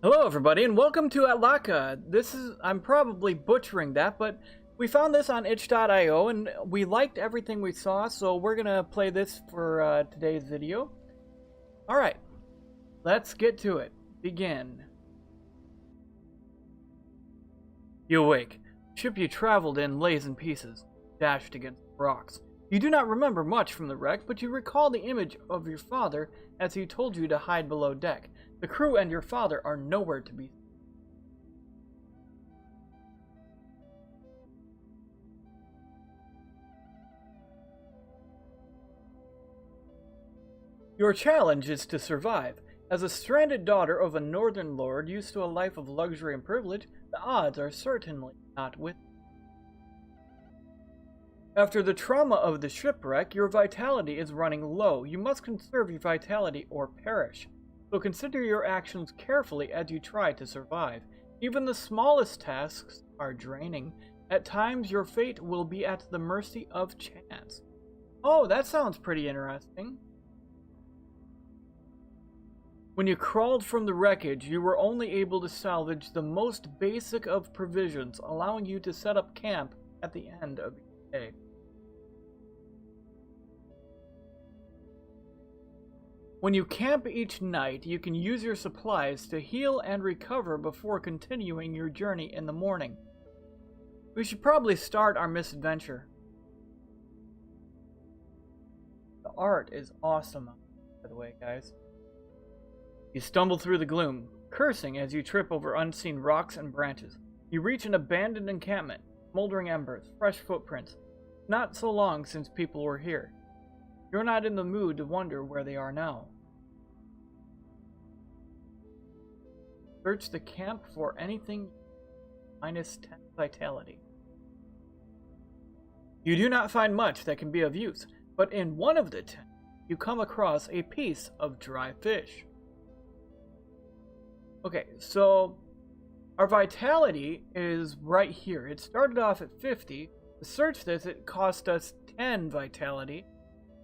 Hello everybody and welcome to Atlaga. I'm probably butchering that, but we found this on itch.io and we liked everything we saw, so we're gonna play this for today's video. Alright, let's get to it. Begin. You awake. Ship you traveled in lays in pieces, dashed against rocks. You do not remember much from the wreck, but you recall the image of your father as he told you to hide below deck. The crew and your father are nowhere to be seen. Your challenge is to survive. As a stranded daughter of a northern lord used to a life of luxury and privilege, the odds are certainly not with you. After the trauma of the shipwreck, your vitality is running low. You must conserve your vitality or perish. So consider your actions carefully as you try to survive. Even the smallest tasks are draining. At times, your fate will be at the mercy of chance. Oh, that sounds pretty interesting. When you crawled from the wreckage, you were only able to salvage the most basic of provisions, allowing you to set up camp at the end of your day. When you camp each night, you can use your supplies to heal and recover before continuing your journey in the morning. We should probably start our misadventure. The art is awesome, by the way, guys. You stumble through the gloom, cursing as you trip over unseen rocks and branches. You reach an abandoned encampment, smoldering embers, fresh footprints. Not so long since people were here. You're not in the mood to wonder where they are now. Search the camp for anything minus 10 vitality. You do not find much that can be of use, but in one of the 10, you come across a piece of dry fish. Okay, so our vitality is right here. It started off at 50. To search this, it cost us 10 vitality.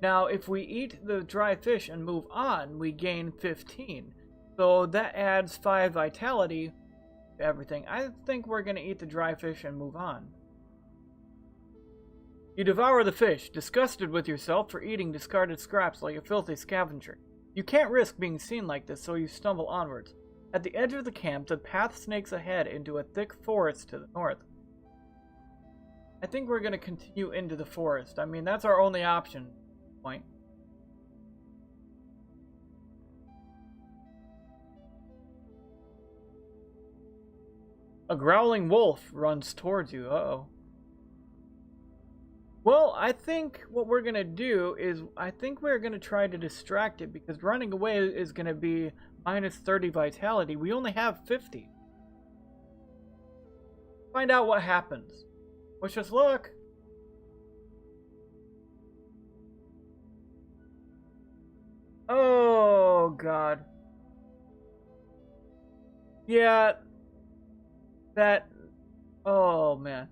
Now, if we eat the dry fish and move on, we gain 15. So that adds 5 vitality to everything. I think we're going to eat the dry fish and move on. You devour the fish, disgusted with yourself for eating discarded scraps like a filthy scavenger. You can't risk being seen like this, so you stumble onwards. At the edge of the camp, the path snakes ahead into a thick forest to the north. I think we're going to continue into the forest. I mean, that's our only option point. A growling wolf runs towards you. Uh-oh. Well, I think what we're going to do is, I think we're going to try to distract it, because running away is going to be minus 30 vitality. We only have 50. Find out what happens. Wish us luck. Oh, God. Yeah. Oh, man.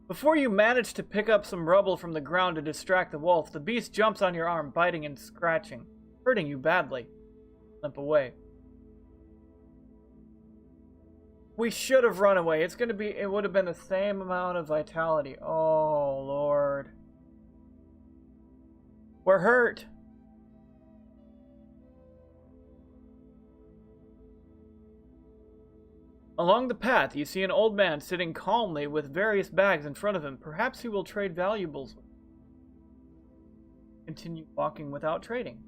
Before you manage to pick up some rubble from the ground to distract the wolf, the beast jumps on your arm, biting and scratching, hurting you badly. Limp away. We should have run away. It would have been the same amount of vitality. Oh, Lord. We're hurt. Along the path, you see an old man sitting calmly with various bags in front of him. Perhaps he will trade valuables. Continue walking without trading.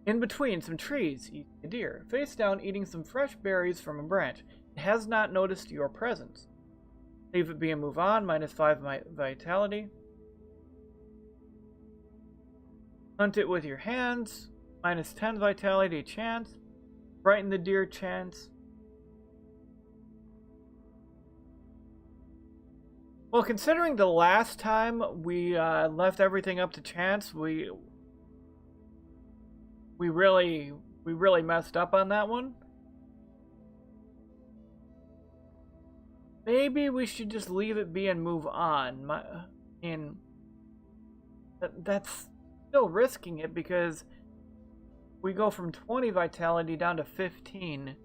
In between some trees, you see a deer, face down eating some fresh berries from a branch. It has not noticed your presence. Leave it be and move on, minus 5 vitality. Hunt it with your hands, minus 10 vitality chance. Frighten the deer chance. Well, considering the last time we left everything up to chance, we really messed up on that one. Maybe we should just leave it be and move on. That's still risking it, because we go from 20 vitality down to 15.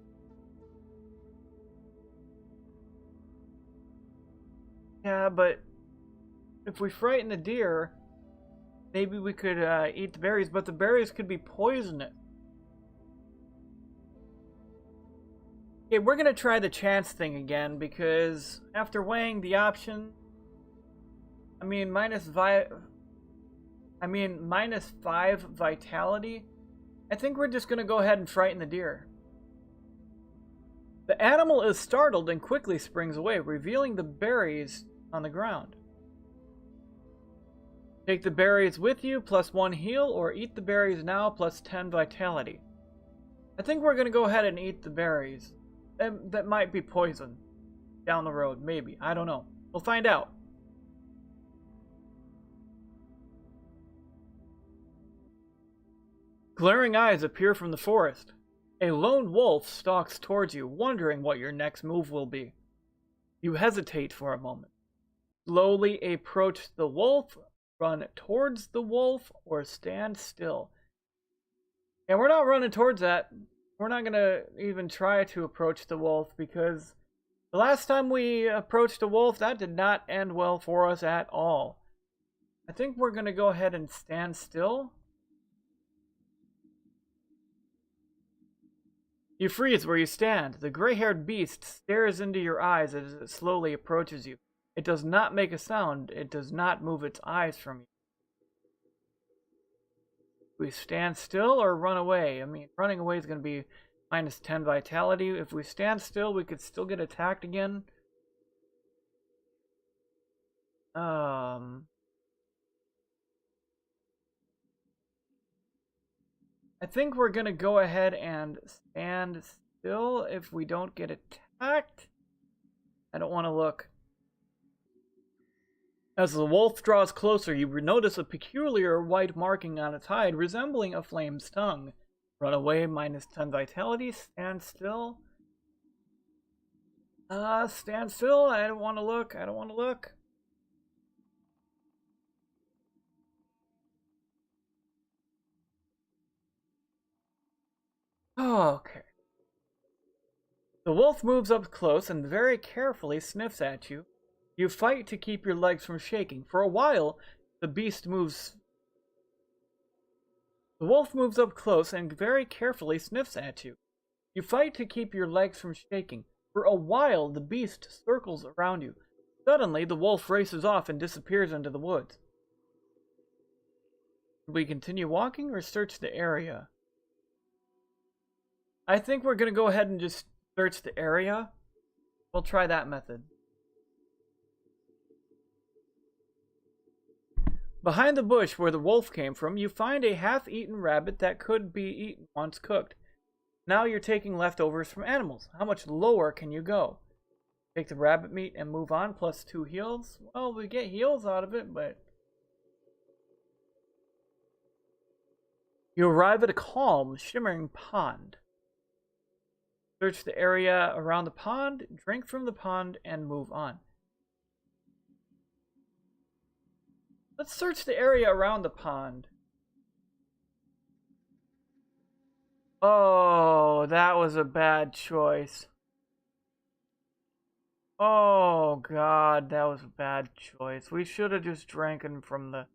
Yeah, but if we frighten the deer, maybe we could eat the berries, but the berries could be poisonous. Okay, we're gonna try the chance thing again, because after weighing the option, minus 5 vitality, I think we're just gonna go ahead and frighten the deer. The animal is startled and quickly springs away, revealing the berries on the ground. Take the berries with you, plus 1 heal, or eat the berries now, plus 10 vitality. I think we're gonna go ahead and eat the berries. That might be poison down the road, maybe. I don't know. We'll find out. Glaring eyes appear from the forest. A lone wolf stalks towards you, wondering what your next move will be. You hesitate for a moment. Slowly approach the wolf, run towards the wolf, or stand still. And we're not running towards that. We're not going to even try to approach the wolf, because the last time we approached a wolf, that did not end well for us at all. I think we're going to go ahead and stand still. You freeze where you stand. The gray-haired beast stares into your eyes as it slowly approaches you. It does not make a sound. It does not move its eyes from you. We stand still or run away? Running away is going to be minus 10 vitality. If we stand still, we could still get attacked again. I think we're going to go ahead and stand still if we don't get attacked. I don't want to look. As the wolf draws closer, you notice a peculiar white marking on its hide, resembling a flame's tongue. Run away, minus 10 vitality. Stand still. Stand still. I don't want to look. I don't want to look. Okay. The wolf moves up close and very carefully sniffs at you. You fight to keep your legs from shaking. For a while, the wolf moves up close and very carefully sniffs at you. You fight to keep your legs from shaking. For a while, the beast circles around you. Suddenly, the wolf races off and disappears into the woods. Should we continue walking or search the area? I think we're going to go ahead and just search the area. We'll try that method. Behind the bush where the wolf came from, you find a half-eaten rabbit that could be eaten once cooked. Now you're taking leftovers from animals. How much lower can you go? Take the rabbit meat and move on, plus 2 heals. Well, we get heals out of it, but... You arrive at a calm, shimmering pond. Search the area around the pond, drink from the pond, and move on. Let's search the area around the pond. Oh, that was a bad choice. Oh, God, that was a bad choice. We should have just drank from the...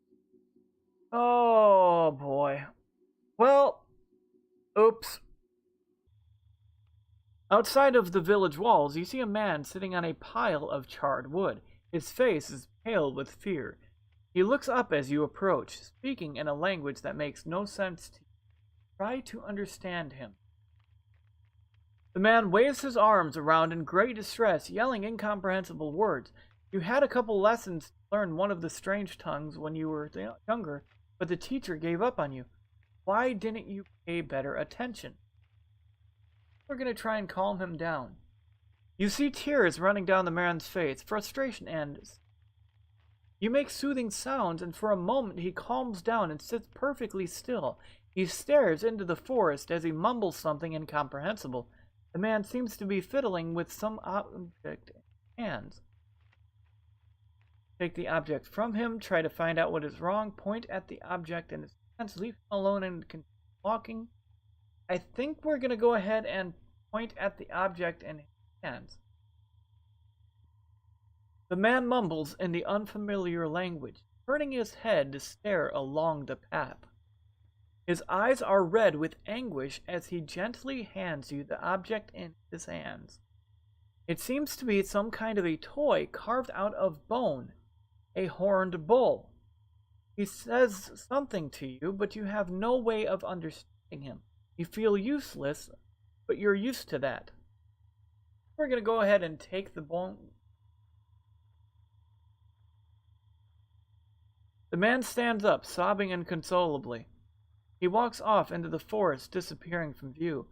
Oh, boy. Well, oops. Outside of the village walls, you see a man sitting on a pile of charred wood. His face is pale with fear. He looks up as you approach, speaking in a language that makes no sense to you. Try to understand him. The man waves his arms around in great distress, yelling incomprehensible words. You had a couple lessons to learn one of the strange tongues when you were younger, but the teacher gave up on you. Why didn't you pay better attention? We're going to try and calm him down. You see tears running down the man's face, frustration ends. You make soothing sounds, and for a moment he calms down and sits perfectly still. He stares into the forest as he mumbles something incomprehensible. The man seems to be fiddling with some object in his hands. Take the object from him, try to find out what is wrong, point at the object in his hands, leave him alone and continue walking. I think we're going to go ahead and point at the object in his hands. The man mumbles in the unfamiliar language, turning his head to stare along the path. His eyes are red with anguish as he gently hands you the object in his hands. It seems to be some kind of a toy carved out of bone, a horned bull. He says something to you, but you have no way of understanding him. You feel useless, but you're used to that. We're going to go ahead and take the bone. The man stands up, sobbing inconsolably. He walks off into the forest, disappearing from view.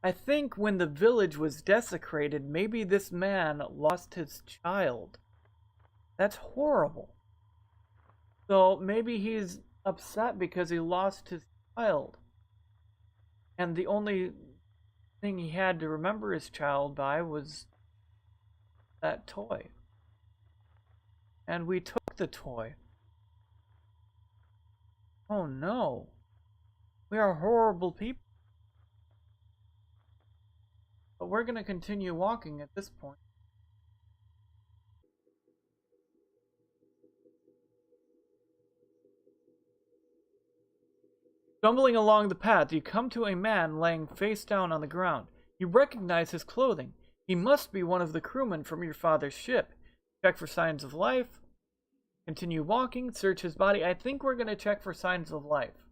I think when the village was desecrated, maybe this man lost his child. That's horrible. So maybe he's upset because he lost his child. And the only thing he had to remember his child by was that toy. And we took the toy. Oh no. We are horrible people. But we're going to continue walking at this point. Stumbling along the path, you come to a man laying face down on the ground. You recognize his clothing. He must be one of the crewmen from your father's ship. Check for signs of life. Continue walking, search his body. I think we're going to check for signs of life.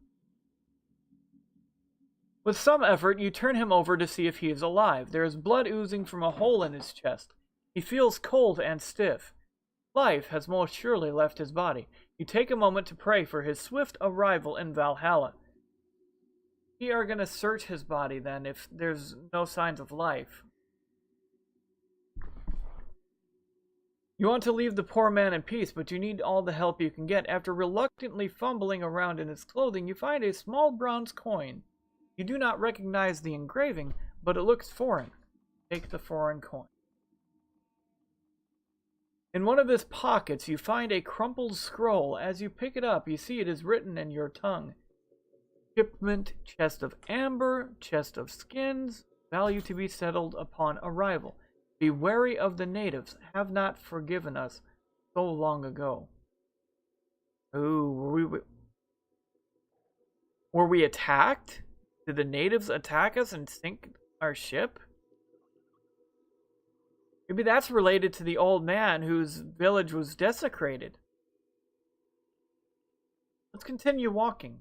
With some effort, you turn him over to see if he is alive. There is blood oozing from a hole in his chest. He feels cold and stiff. Life has most surely left his body. You take a moment to pray for his swift arrival in Valhalla. We are going to search his body then if there's no signs of life. You want to leave the poor man in peace, but you need all the help you can get. After reluctantly fumbling around in his clothing, you find a small bronze coin. You do not recognize the engraving, but it looks foreign. Take the foreign coin. In one of his pockets, you find a crumpled scroll. As you pick it up, you see it is written in your tongue. Shipment, chest of amber, chest of skins, value to be settled upon arrival. Be wary of the natives, have not forgiven us so long ago. Ooh, were we attacked? Did the natives attack us and sink our ship? Maybe that's related to the old man whose village was desecrated. Let's continue walking.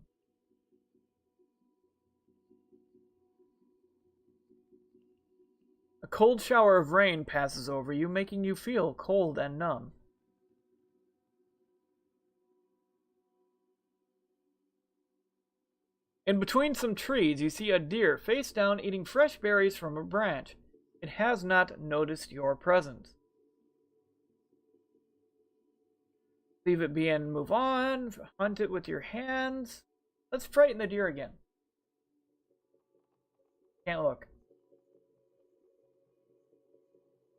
A cold shower of rain passes over you, making you feel cold and numb. In between some trees, you see a deer face down eating fresh berries from a branch. It has not noticed your presence. Leave it be and move on. Hunt it with your hands. Let's frighten the deer again. Can't look.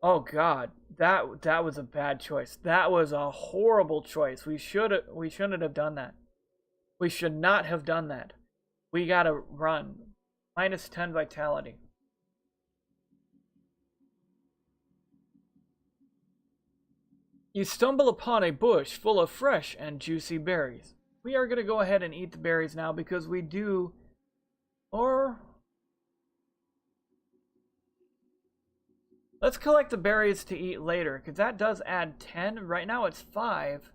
Oh god, that was a bad choice. That was a horrible choice. We shouldn't have done that. We should not have done that. We gotta run. Minus 10 vitality. You stumble upon a bush full of fresh and juicy berries. We are gonna go ahead and eat the berries now because we do... Or... Let's collect the berries to eat later, because that does add 10. Right now it's 5.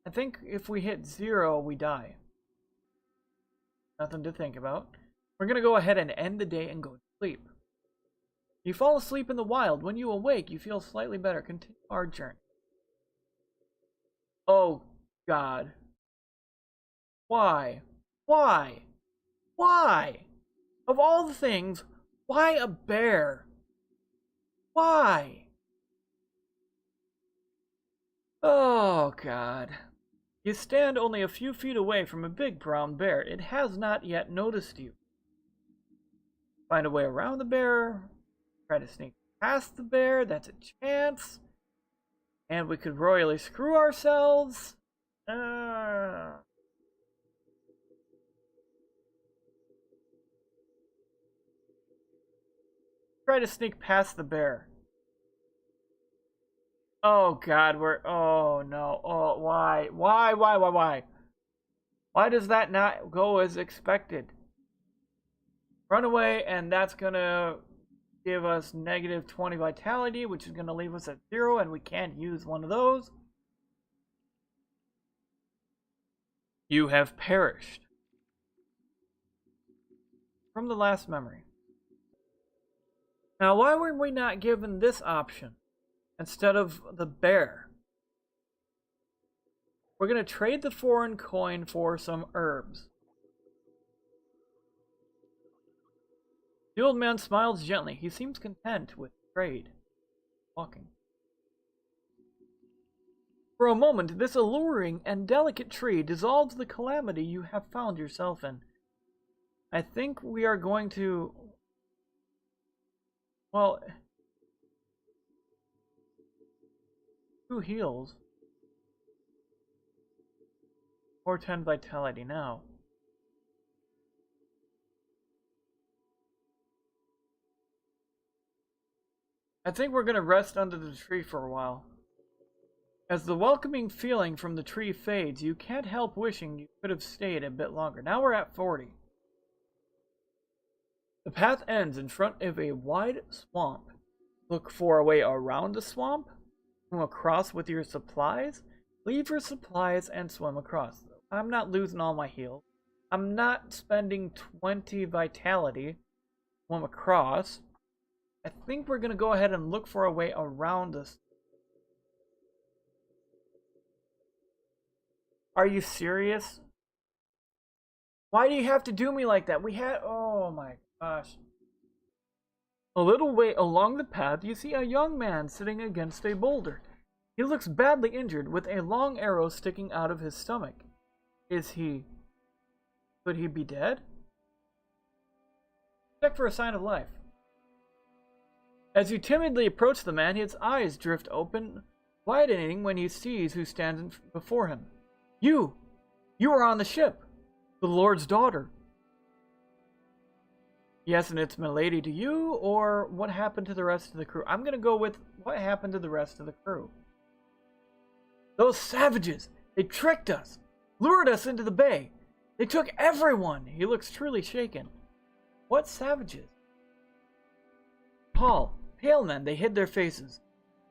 I think if we hit 0, we die. Nothing to think about. We're going to go ahead and end the day and go to sleep. You fall asleep in the wild. When you awake, you feel slightly better. Continue our journey. Oh, God. Why? Why? Why? Of all the things... Why a bear? Why? Oh, God. You stand only a few feet away from a big brown bear. It has not yet noticed you. Find a way around the bear. Try to sneak past the bear. That's a chance. And we could royally screw ourselves. Try to sneak past the bear. Oh god, oh no. Oh, why? Why? Why does that not go as expected? Run away, and that's gonna give us negative 20 vitality, which is gonna leave us at 0, and we can't use one of those. You have perished. From the last memory. Now, why were we not given this option instead of the bear? We're going to trade the foreign coin for some herbs. The old man smiles gently. He seems content with trade. Walking. For a moment, this alluring and delicate tree dissolves the calamity you have found yourself in. I think we are going to... Well... 2 heals. Or 10 vitality now. I think we're going to rest under the tree for a while. As the welcoming feeling from the tree fades, you can't help wishing you could have stayed a bit longer. Now we're at 40. The path ends in front of a wide swamp. Look for a way around the swamp. Swim across with your supplies. Leave your supplies and swim across. I'm not losing all my heals. I'm not spending 20 vitality. Swim across. I think we're going to go ahead and look for a way around this. Are you serious? Why do you have to do me like that? We had... Oh my gosh. A little way along the path, you see a young man sitting against a boulder. He looks badly injured, with a long arrow sticking out of his stomach. Is he... Could he be dead? Check for a sign of life. As you timidly approach the man, his eyes drift open, widening when he sees who stands before him. You are on the ship, the Lord's daughter. Yes, and it's milady to you, or what happened to the rest of the crew? I'm going to go with what happened to the rest of the crew. Those savages, they tricked us, lured us into the bay. They took everyone. He looks truly shaken. What savages? Tall, pale men, they hid their faces.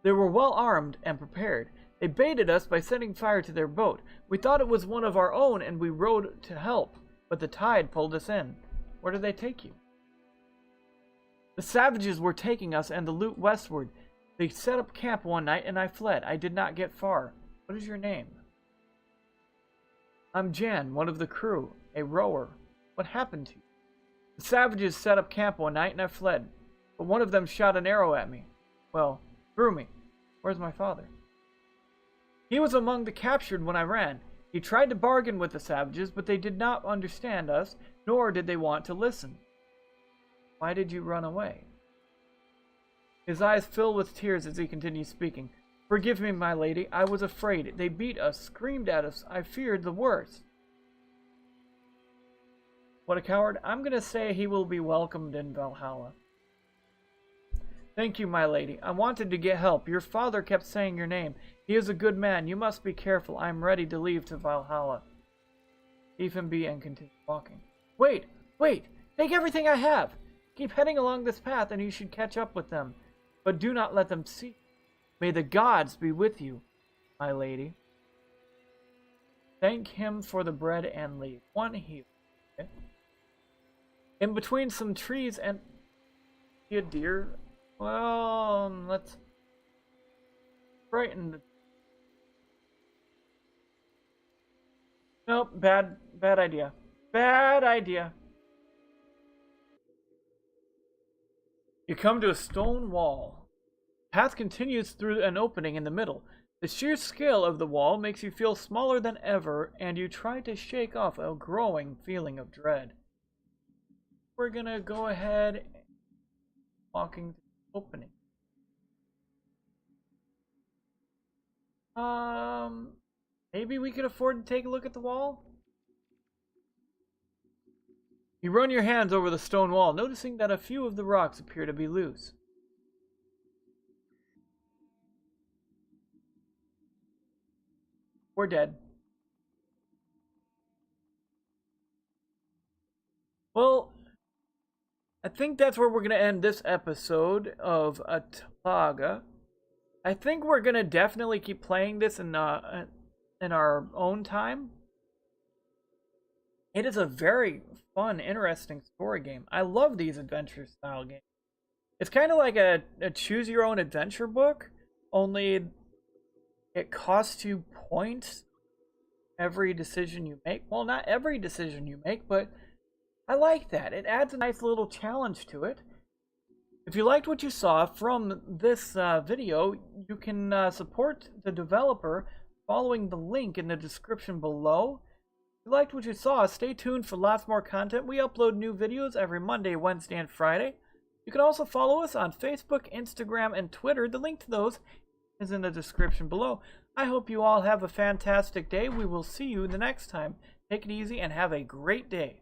They were well armed and prepared. They baited us by setting fire to their boat. We thought it was one of our own and we rowed to help, but the tide pulled us in. Where did they take you? The savages were taking us and the loot westward. They set up camp one night and I fled. I did not get far. What is your name? I'm Jan, one of the crew, a rower. What happened to you? The savages set up camp one night and I fled, but one of them shot an arrow at me. Well, through me. Where's my father? He was among the captured when I ran. He tried to bargain with the savages, but they did not understand us, nor did they want to listen. Why did you run away? His eyes fill with tears as he continues speaking. Forgive me, my lady. I was afraid. They beat us, screamed at us. I feared the worst. What a coward. I'm going to say he will be welcomed in Valhalla. Thank you, my lady. I wanted to get help. Your father kept saying your name. He is a good man. You must be careful. I am ready to leave to Valhalla. Leave him be and continue walking. Wait! Take everything I have! Keep heading along this path and you should catch up with them. But do not let them see. May the gods be with you, my lady. Thank him for the bread and leave. One heal. Okay. In between some trees and... a deer? Well, let's... frighten the... Nope, bad idea. Bad idea. You come to a stone wall. The path continues through an opening in the middle. The sheer scale of the wall makes you feel smaller than ever, and you try to shake off a growing feeling of dread. We're gonna go ahead and walking through the opening. Maybe we could afford to take a look at the wall? You run your hands over the stone wall, noticing that a few of the rocks appear to be loose. We're dead. Well, I think that's where we're going to end this episode of Atlaga. I think we're going to definitely keep playing this in our own time. It is a very fun, interesting story game. I love these adventure style games. It's kind of like a choose your own adventure book, only it costs you points every decision you make. Well, not every decision you make, but I like that. It adds a nice little challenge to it. If you liked what you saw from this video, you can support the developer following the link in the description below. If you liked what you saw, stay tuned for lots more content. We upload new videos every Monday, Wednesday, and Friday. You can also follow us on Facebook, Instagram, and Twitter. The link to those is in the description below. I hope you all have a fantastic day. We will see you the next time. Take it easy and have a great day.